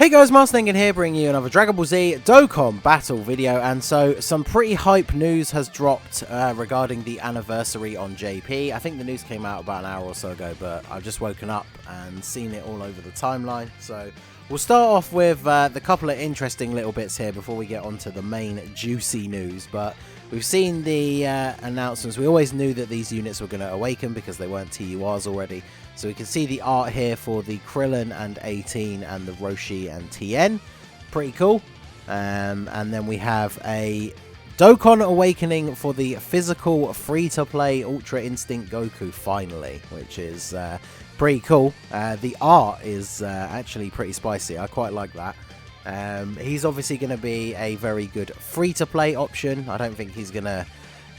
Hey guys, Marsnengen here, bringing you another Dragon Ball Z Dokkan battle video. And so some pretty hype news has dropped regarding the anniversary on JP. I think the news came out about an hour or so ago, but I've just woken up and seen it all over the timeline. So we'll start off with the couple of interesting little bits here before we get onto the main juicy news. But we've seen the announcements. We always knew that these units were going to awaken because they weren't TURs already. So we can see the art here for the Krillin and 18 and the Roshi and TN. Pretty cool. And then we have a Dokkan Awakening for the physical free-to-play Ultra Instinct Goku finally, which is pretty cool. The art is actually pretty spicy. I quite like that. He's obviously going to be a very good free-to-play option. I don't think he's going to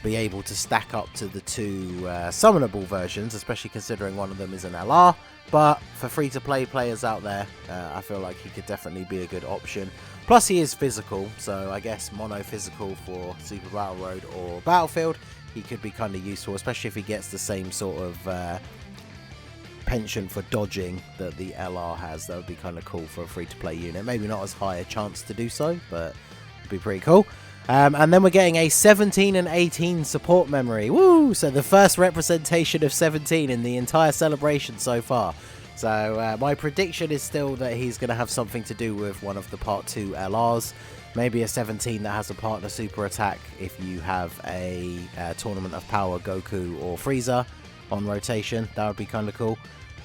be able to stack up to the two summonable versions, especially considering one of them is an LR. But for free-to-play players out there, I feel like he could definitely be a good option. Plus, he is physical, so I guess mono physical for Super Battle Road or Battlefield, he could be kind of useful, especially if he gets the same sort of penchant for dodging that the LR has. That would be kind of cool for a free-to-play unit. Maybe not as high a chance to do so, but it'd be pretty cool. And then we're getting a 17 and 18 support memory. Woo! So the first representation of 17 in the entire celebration so far. So my prediction is still that he's going to have something to do with one of the Part 2 LRs. Maybe a 17 that has a partner super attack if you have a Tournament of Power Goku or Frieza on rotation. That would be kind of cool.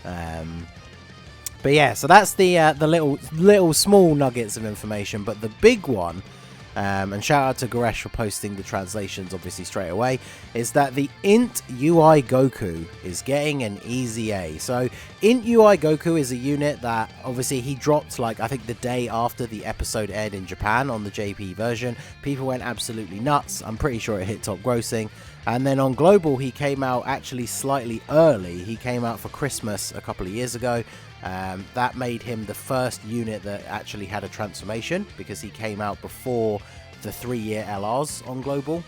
But yeah, so that's the little small nuggets of information. But the big one, and shout out to Goresh for posting the translations obviously straight away, is that the INT UI Goku is getting an EZA. So INT UI Goku is a unit that obviously he dropped like I think the day after the episode aired in Japan on the JP version. People went absolutely nuts. I'm pretty sure it hit top grossing. And then on Global he came out actually slightly early. He came out for Christmas a couple of years ago. That made him the first unit that actually had a transformation because he came out before the 3-year LRs on Global.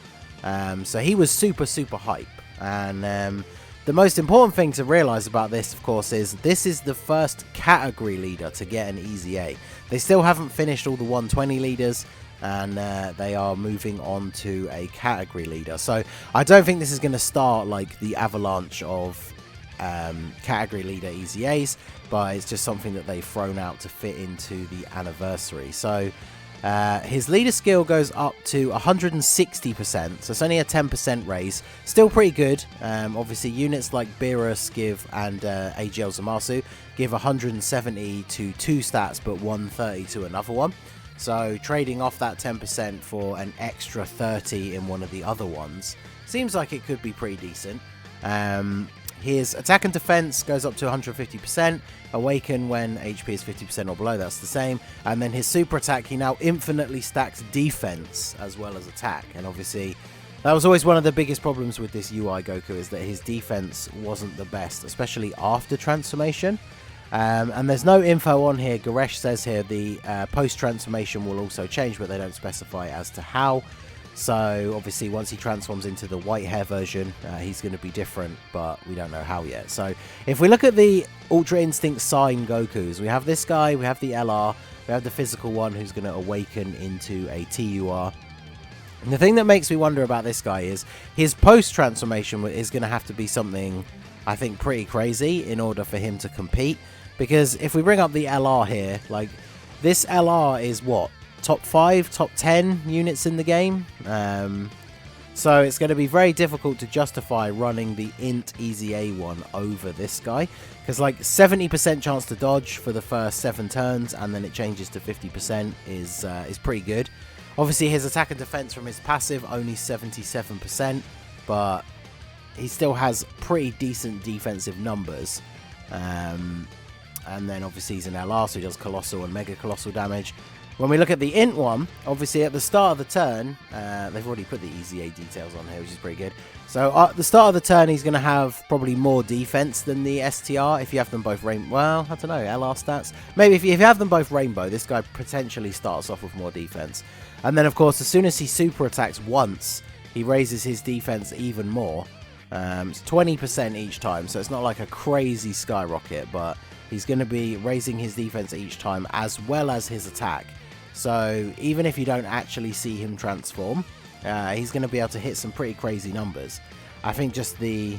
So he was super hype. And the most important thing to realize about this, of course, is this is the first category leader to get an EZA. They still haven't finished all the 120 leaders, and they are moving on to a category leader. So I don't think this is going to start like the avalanche of category leader EZAs, but it's just something that they've thrown out to fit into the anniversary. So his leader skill goes up to 160%, so it's only a 10% raise. Still pretty good. Obviously units like Beerus give and AGL Zamasu give 170 to 2 stats but 130 to another one. So trading off that 10% for an extra 30 in one of the other ones seems like it could be pretty decent. His attack and defense goes up to 150%. Awaken when HP is 50% or below, that's the same. And then his super attack, he now infinitely stacks defense as well as attack. And obviously, that was always one of the biggest problems with this UI Goku, is that his defense wasn't the best, especially after transformation. And there's no info on here. Goresh says here the post-transformation will also change, but they don't specify as to how. So obviously once he transforms into the white hair version, he's going to be different, but we don't know how yet. So if we look at the Ultra Instinct Sign Gokus, we have this guy, we have the LR, we have the physical one who's going to awaken into a TUR. And the thing that makes me wonder about this guy is his post-transformation is going to have to be something, I think, pretty crazy in order for him to compete. Because if we bring up the LR here, like, this LR is what? Top 5, top 10 units in the game. So it's going to be very difficult to justify running the INT EZA one over this guy. Because like 70% chance to dodge for the first 7 turns and then it changes to 50% is pretty good. Obviously his attack and defense from his passive only 77%, but he still has pretty decent defensive numbers. And then obviously he's an LR, so he does colossal and mega colossal damage. When we look at the INT one, obviously at the start of the turn, they've already put the EZA details on here, which is pretty good. So at the start of the turn, he's going to have probably more defense than the STR if you have them both rainbow. Well, I don't know, LR stats. Maybe if you have them both rainbow, this guy potentially starts off with more defense. And then, of course, as soon as he super attacks once, he raises his defense even more. It's 20% each time, so it's not like a crazy skyrocket, but He's going to be raising his defense each time as well as his attack. So even if you don't actually see him transform, he's going to be able to hit some pretty crazy numbers. I think just the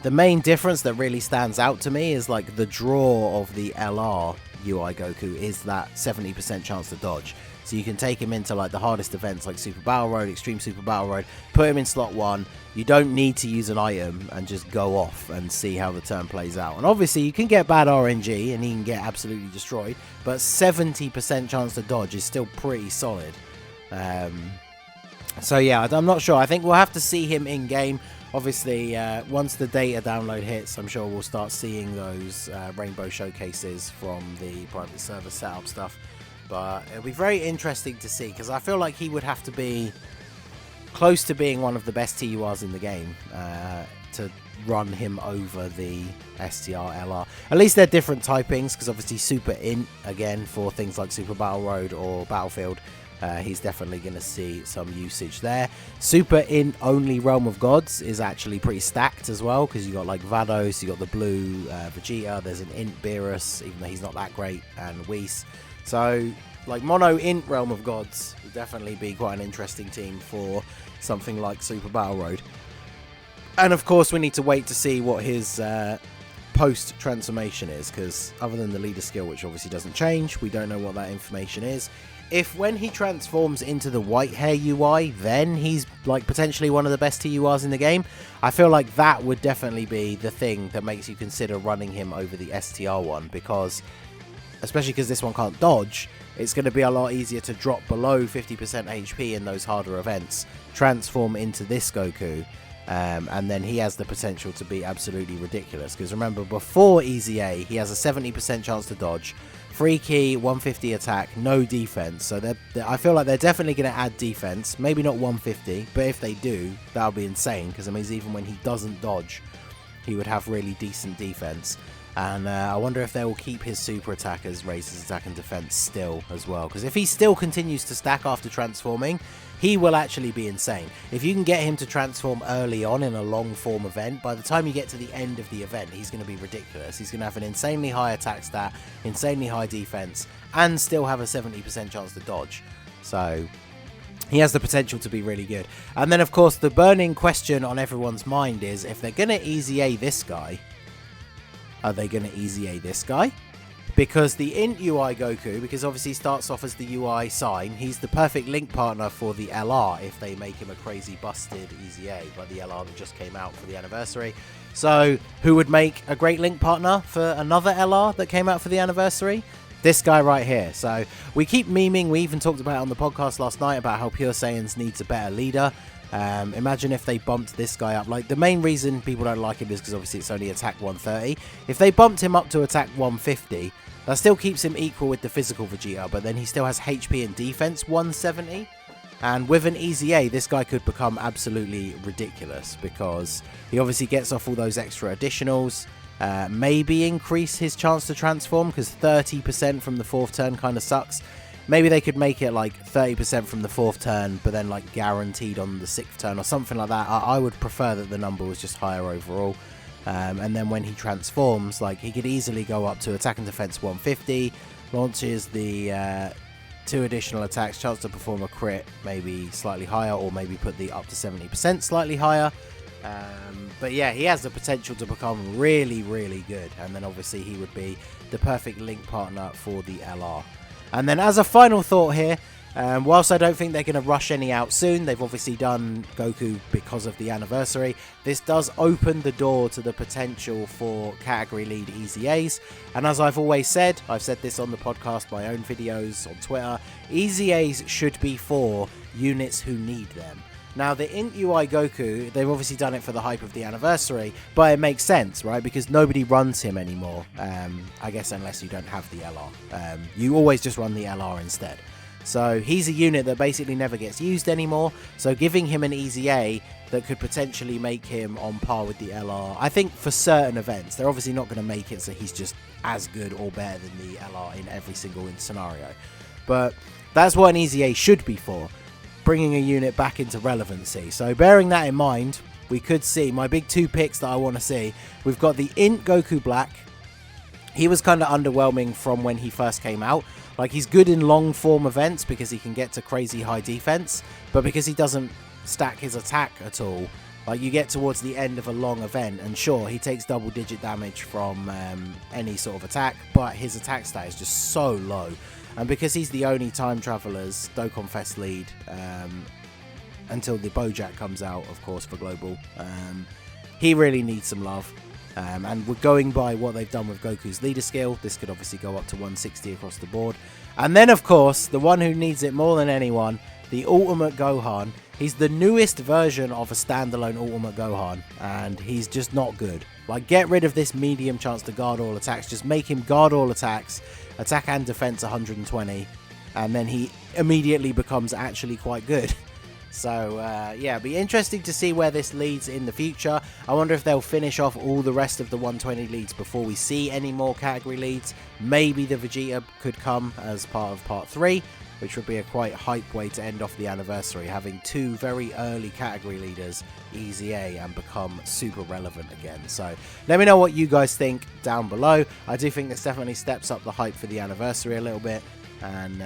main difference that really stands out to me is like the draw of the LR UI Goku is that 70% chance to dodge. So you can take him into like the hardest events like Super Battle Road, Extreme Super Battle Road, put him in slot 1. You don't need to use an item and just go off and see how the turn plays out. And obviously you can get bad RNG and he can get absolutely destroyed, but 70% chance to dodge is still pretty solid. So yeah, I'm not sure. I think we'll have to see him in game. Obviously, once the data download hits, I'm sure we'll start seeing those rainbow showcases from the private server setup stuff. But it'll be very interesting to see, because I feel like he would have to be close to being one of the best TURs in the game to run him over the STR LR. At least they're different typings, because obviously Super Int, again, for things like Super Battle Road or Battlefield, he's definitely going to see some usage there. Super Int only Realm of Gods is actually pretty stacked as well, because you got like Vados, you got the blue Vegeta, there's an Int Beerus, even though he's not that great, and Whis. So like mono Int Realm of Gods would definitely be quite an interesting team for something like Super Battle Road. And of course we need to wait to see what his post transformation is, because other than the leader skill, which obviously doesn't change, we don't know what that information is. If when he transforms into the white hair UI, then he's like potentially one of the best TURs in the game, I feel like that would definitely be the thing that makes you consider running him over the STR one, because especially because this one can't dodge, it's going to be a lot easier to drop below 50% HP in those harder events, transform into this Goku, and then he has the potential to be absolutely ridiculous. Because remember, before EZA, he has a 70% chance to dodge, free key, 150 attack, no defense. So I feel like they're definitely going to add defense, maybe not 150, but if they do, that'll be insane, because it means even when he doesn't dodge, he would have really decent defense. And I wonder if they will keep his super attackers raise his attack and defense still as well. Because if he still continues to stack after transforming, he will actually be insane. If you can get him to transform early on in a long form event, by the time you get to the end of the event, he's going to be ridiculous. He's going to have an insanely high attack stat, insanely high defense, and still have a 70% chance to dodge. So he has the potential to be really good. And then, of course, the burning question on everyone's mind is, if they're going to EZA this guy, are they going to EZA this guy? Because the Int UI Goku, because obviously he starts off as the UI sign, he's the perfect link partner for the LR if they make him a crazy busted EZA, like the LR that just came out for the anniversary. So who would make a great link partner for another LR that came out for the anniversary? This guy right here. So we keep memeing, we even talked about it on the podcast last night about how Pure Saiyans needs a better leader. Imagine if they bumped this guy up. Like, the main reason people don't like him is because obviously it's only attack 130. If they bumped him up to attack 150, that still keeps him equal with the physical Vegeta, but then he still has HP and defense 170. And with an EZA, this guy could become absolutely ridiculous, because he obviously gets off all those extra additionals. Maybe increase his chance to transform, because 30% from the 4th turn kind of sucks. Maybe they could make it like 30% from the 4th turn, but then like guaranteed on the 6th turn or something like that. I would prefer that the number was just higher overall. And then when he transforms, like, he could easily go up to attack and defense 150, launches the 2 additional attacks, chance to perform a crit maybe slightly higher, or maybe put the up to 70% slightly higher. But yeah, he has the potential to become really, really good. And then obviously he would be the perfect link partner for the LR. And then as a final thought here, whilst I don't think they're going to rush any out soon, they've obviously done Goku because of the anniversary, this does open the door to the potential for category lead EZAs. And as I've always said, I've said this on the podcast, my own videos, on Twitter, EZAs should be for units who need them. Now, the Int UI Goku, they've obviously done it for the hype of the anniversary, but it makes sense, right? Because nobody runs him anymore, I guess, unless you don't have the LR. You always just run the LR instead. So he's a unit that basically never gets used anymore, so giving him an EZA that could potentially make him on par with the LR, I think for certain events. They're obviously not going to make it so he's just as good or better than the LR in every single scenario. But that's what an EZA should be for, bringing a unit back into relevancy. So bearing that in mind, we could see my big 2 picks that I want to see. We've got the Int Goku Black. he was kind of underwhelming from when he first came out. Like, he's good in long form events because he can get to crazy high defense, but because he doesn't stack his attack at all, like, you get towards the end of a long event, and sure, he takes double digit damage from any sort of attack, but his attack stat is just so low. And because he's the only Time Traveler's Dokkan Fest lead, until the Bojack comes out, of course, for Global, he really needs some love. And we're going by what they've done with Goku's leader skill. This could obviously go up to 160 across the board. And then, of course, the one who needs it more than anyone, the Ultimate Gohan. He's the newest version of a standalone Ultimate Gohan, and he's just not good. Like, get rid of this medium chance to guard all attacks. Just make him guard all attacks, attack and defense 120, and then he immediately becomes actually quite good. So, yeah, it'll be interesting to see where this leads in the future. I wonder if they'll finish off all the rest of the 120 leads before we see any more category leads. Maybe the Vegeta could come as part of Part 3, which would be a quite hype way to end off the anniversary, having 2 very early category leaders EZA and become super relevant again. So, let me know what you guys think down below. I do think this definitely steps up the hype for the anniversary a little bit, and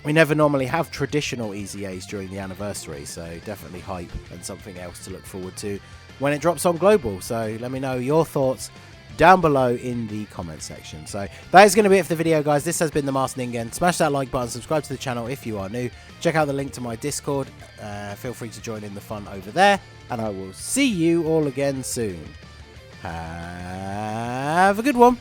we never normally have traditional EZAs during the anniversary, so definitely hype and something else to look forward to when it drops on Global. So let me know your thoughts down below in the comment section. So that is going to be it for the video, guys. This has been the Masked Ningen. Smash that like button, subscribe to the channel if you are new. Check out the link to my Discord. Feel free to join in the fun over there, and I will see you all again soon. Have a good one.